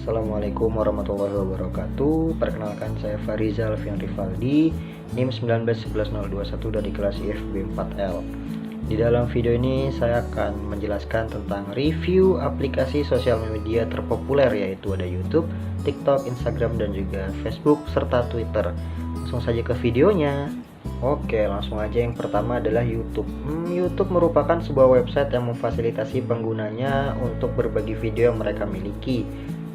Assalamualaikum warahmatullahi wabarakatuh. Perkenalkan, saya Farizal Alfian Rivaldi, NIM 1911021 dari kelas IFB 4L. Di dalam video ini saya akan menjelaskan tentang review aplikasi sosial media terpopuler, yaitu ada YouTube, TikTok, Instagram, dan juga Facebook serta Twitter. Langsung saja ke videonya. Oke, langsung aja. Yang pertama adalah YouTube. YouTube merupakan sebuah website yang memfasilitasi penggunanya untuk berbagi video yang mereka miliki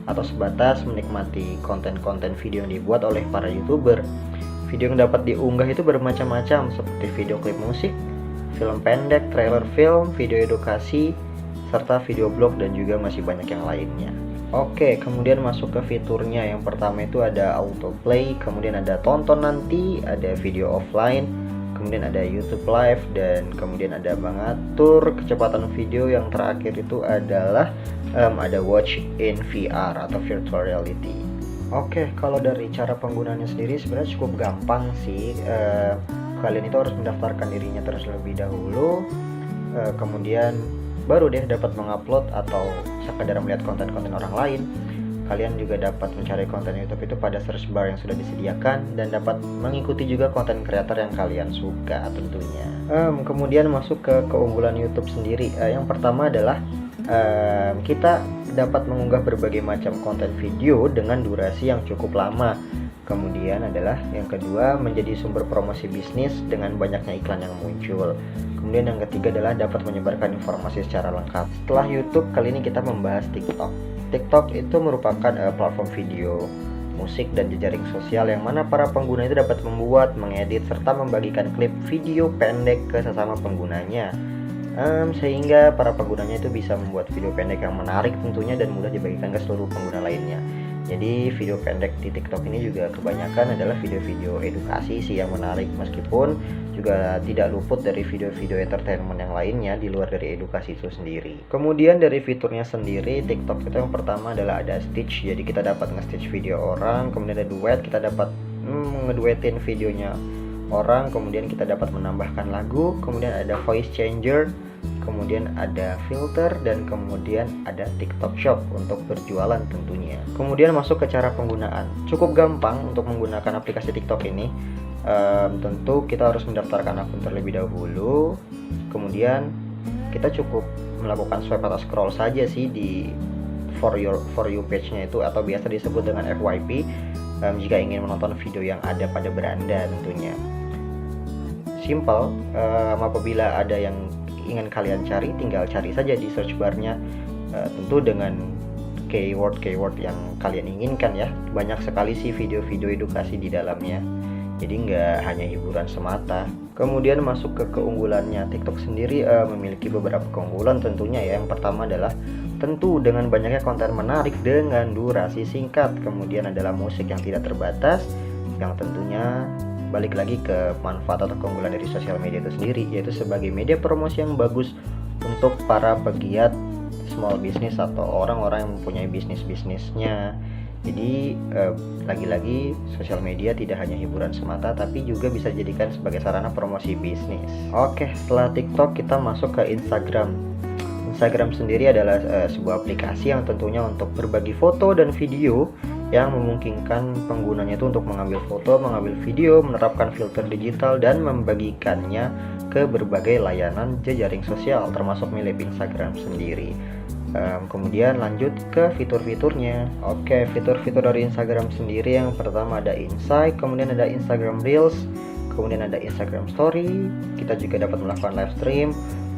atau sebatas menikmati konten-konten video yang dibuat oleh para YouTuber. Video yang dapat diunggah itu bermacam-macam, seperti video klip musik, film pendek, trailer film, video edukasi, serta video blog, dan juga masih banyak yang lainnya. Oke, kemudian masuk ke fiturnya. Yang pertama itu ada autoplay, kemudian ada tonton nanti, ada video offline, kemudian ada YouTube live, dan kemudian ada mengatur kecepatan video. Yang terakhir itu adalah ada watch in VR atau virtual reality. Oke, kalau dari cara penggunaannya sendiri sebenarnya cukup gampang sih. Kalian itu harus mendaftarkan dirinya terlebih dahulu, kemudian baru deh dapat mengupload atau sekadar melihat konten-konten orang lain. Kalian juga dapat mencari konten YouTube itu pada search bar yang sudah disediakan, dan dapat mengikuti juga konten kreator yang kalian suka tentunya. Kemudian masuk ke keunggulan YouTube sendiri. Yang pertama adalah kita dapat mengunggah berbagai macam konten video dengan durasi yang cukup lama. Kemudian adalah yang kedua, menjadi sumber promosi bisnis dengan banyaknya iklan yang muncul. Kemudian yang ketiga adalah dapat menyebarkan informasi secara lengkap. Setelah YouTube, kali ini kita membahas TikTok. TikTok itu merupakan platform video, musik, dan jejaring sosial yang mana para pengguna itu dapat membuat, mengedit, serta membagikan klip video pendek ke sesama penggunanya. Sehingga para penggunanya itu bisa membuat video pendek yang menarik tentunya dan mudah dibagikan ke seluruh pengguna lainnya. Jadi video pendek di TikTok ini juga kebanyakan adalah video-video edukasi sih yang menarik, meskipun juga tidak luput dari video-video entertainment yang lainnya di luar dari edukasi itu sendiri. Kemudian dari fiturnya sendiri, TikTok itu yang pertama adalah ada stitch, jadi kita dapat nge-stitch video orang. Kemudian ada duet, kita dapat ngeduetin videonya orang. Kemudian kita dapat menambahkan lagu. Kemudian ada voice changer, kemudian ada filter, dan kemudian ada TikTok Shop untuk berjualan tentunya. Kemudian masuk ke cara penggunaan. Cukup gampang untuk menggunakan aplikasi TikTok ini. Tentu kita harus mendaftarkan akun terlebih dahulu. Kemudian kita cukup melakukan swipe atau scroll saja sih di for you page-nya itu, atau biasa disebut dengan FYP, jika ingin menonton video yang ada pada beranda tentunya. Simple. Apabila ada yang ingin kalian cari, tinggal cari saja di search barnya, tentu dengan keyword yang kalian inginkan ya. Banyak sekali sih video-video edukasi di dalamnya, jadi nggak hanya hiburan semata. Kemudian masuk ke keunggulannya. TikTok sendiri memiliki beberapa keunggulan tentunya ya. Yang pertama adalah tentu dengan banyaknya konten menarik dengan durasi singkat. Kemudian adalah musik yang tidak terbatas, yang tentunya balik lagi ke manfaat atau keunggulan dari sosial media itu sendiri, yaitu sebagai media promosi yang bagus untuk para pegiat small business atau orang-orang yang mempunyai bisnisnya. Jadi lagi-lagi sosial media tidak hanya hiburan semata, tapi juga bisa dijadikan sebagai sarana promosi bisnis. Oke, setelah TikTok kita masuk ke Instagram. Instagram sendiri adalah sebuah aplikasi yang tentunya untuk berbagi foto dan video, yang memungkinkan penggunanya itu untuk mengambil foto, mengambil video, menerapkan filter digital, dan membagikannya ke berbagai layanan jejaring sosial, termasuk milik Instagram sendiri. Kemudian lanjut ke fitur-fiturnya. Oke, fitur-fitur dari Instagram sendiri, yang pertama ada Insight, kemudian ada Instagram Reels, kemudian ada Instagram Story. Kita juga dapat melakukan live stream.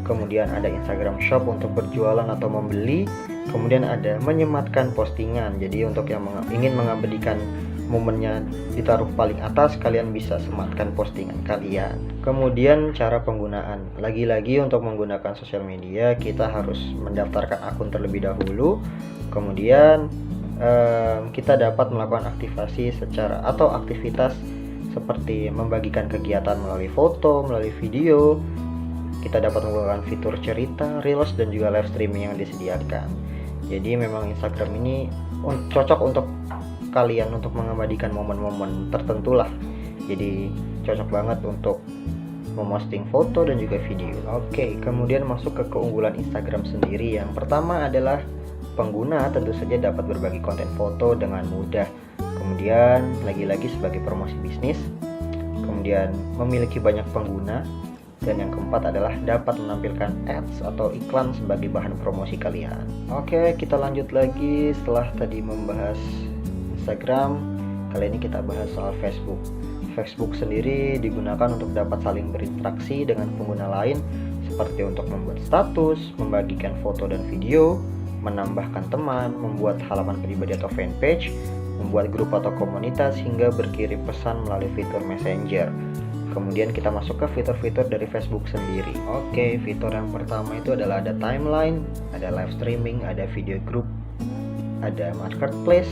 Kemudian ada Instagram Shop untuk berjualan atau membeli. Kemudian ada menyematkan postingan. Jadi untuk yang ingin mengabadikan momennya ditaruh paling atas, kalian bisa sematkan postingan kalian. Kemudian cara penggunaan. Lagi-lagi untuk menggunakan sosial media kita harus mendaftarkan akun terlebih dahulu. Kemudian kita dapat melakukan aktivasi atau aktivitas seperti membagikan kegiatan melalui foto, melalui video. Kita dapat menggunakan fitur cerita, reels, dan juga live streaming yang disediakan. Jadi memang Instagram ini cocok untuk kalian untuk mengabadikan momen-momen tertentu lah. Jadi cocok banget untuk memposting foto dan juga video. Oke, kemudian masuk ke keunggulan Instagram sendiri. Yang pertama adalah pengguna tentu saja dapat berbagi konten foto dengan mudah. Kemudian lagi-lagi sebagai promosi bisnis, kemudian memiliki banyak pengguna, dan yang keempat adalah dapat menampilkan ads atau iklan sebagai bahan promosi kalian. Oke, kita lanjut lagi. Setelah tadi membahas Instagram, kali ini kita bahas soal Facebook. Facebook sendiri digunakan untuk dapat saling berinteraksi dengan pengguna lain, seperti untuk membuat status, membagikan foto dan video, menambahkan teman, membuat halaman pribadi atau fanpage, membuat grup atau komunitas, hingga berkirim pesan melalui fitur Messenger. Kemudian kita masuk ke fitur-fitur dari Facebook sendiri. Oke, fitur yang pertama itu adalah ada timeline, ada live streaming, ada video group, ada marketplace,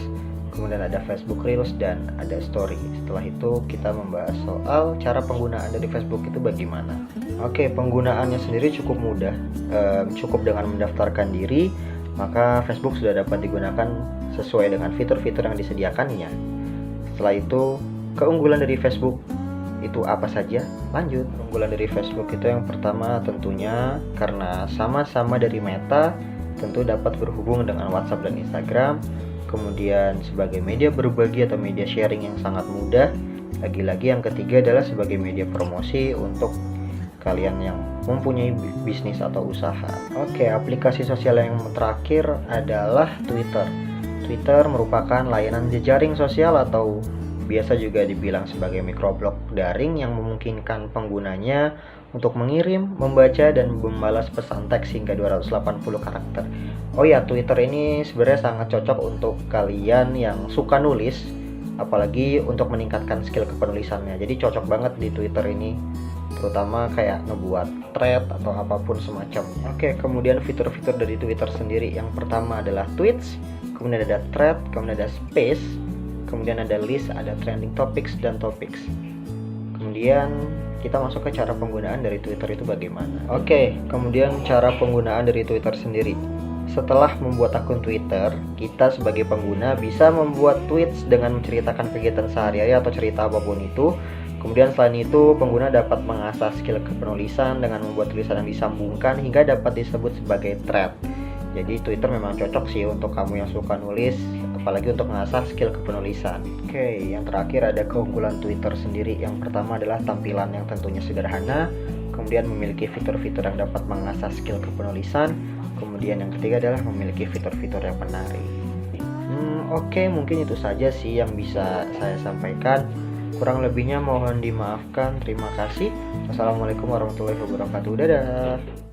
kemudian ada Facebook Reels, dan ada story. Setelah itu kita membahas soal cara penggunaan dari Facebook itu bagaimana. Oke, penggunaannya sendiri cukup mudah. Cukup dengan mendaftarkan diri, maka Facebook sudah dapat digunakan sesuai dengan fitur-fitur yang disediakannya. Setelah itu, keunggulan dari Facebook itu apa saja? Lanjut. Keunggulan dari Facebook itu yang pertama tentunya karena sama-sama dari Meta, tentu dapat berhubung dengan WhatsApp dan Instagram. Kemudian sebagai media berbagi atau media sharing yang sangat mudah. Lagi-lagi yang ketiga adalah sebagai media promosi untuk kalian yang mempunyai bisnis atau usaha. Oke, aplikasi sosial yang terakhir adalah Twitter. Twitter merupakan layanan jejaring sosial atau biasa juga dibilang sebagai microblog daring yang memungkinkan penggunanya untuk mengirim, membaca, dan membalas pesan teks hingga 280 karakter. Oh ya, Twitter ini sebenarnya sangat cocok untuk kalian yang suka nulis, apalagi untuk meningkatkan skill kepenulisannya. Jadi cocok banget di Twitter ini, terutama kayak ngebuat thread atau apapun semacamnya. Oke, kemudian fitur-fitur dari Twitter sendiri, yang pertama adalah tweets, kemudian ada thread, kemudian ada space, kemudian ada list, ada trending topics, dan topics. Kemudian kita masuk ke cara penggunaan dari Twitter itu bagaimana. Oke, kemudian cara penggunaan dari Twitter sendiri. Setelah membuat akun Twitter, kita sebagai pengguna bisa membuat tweets dengan menceritakan kegiatan sehari-hari atau cerita apapun itu. Kemudian selain itu, pengguna dapat mengasah skill kepenulisan dengan membuat tulisan yang disambungkan hingga dapat disebut sebagai thread. Jadi Twitter memang cocok sih untuk kamu yang suka nulis, apalagi untuk mengasah skill kepenulisan. Oke, yang terakhir ada keunggulan Twitter sendiri. Yang pertama adalah tampilan yang tentunya sederhana, kemudian memiliki fitur-fitur yang dapat mengasah skill kepenulisan, kemudian yang ketiga adalah memiliki fitur-fitur yang menarik. Oke, mungkin itu saja sih yang bisa saya sampaikan. Kurang lebihnya mohon dimaafkan. Terima kasih. Wassalamualaikum warahmatullahi wabarakatuh. Dadah.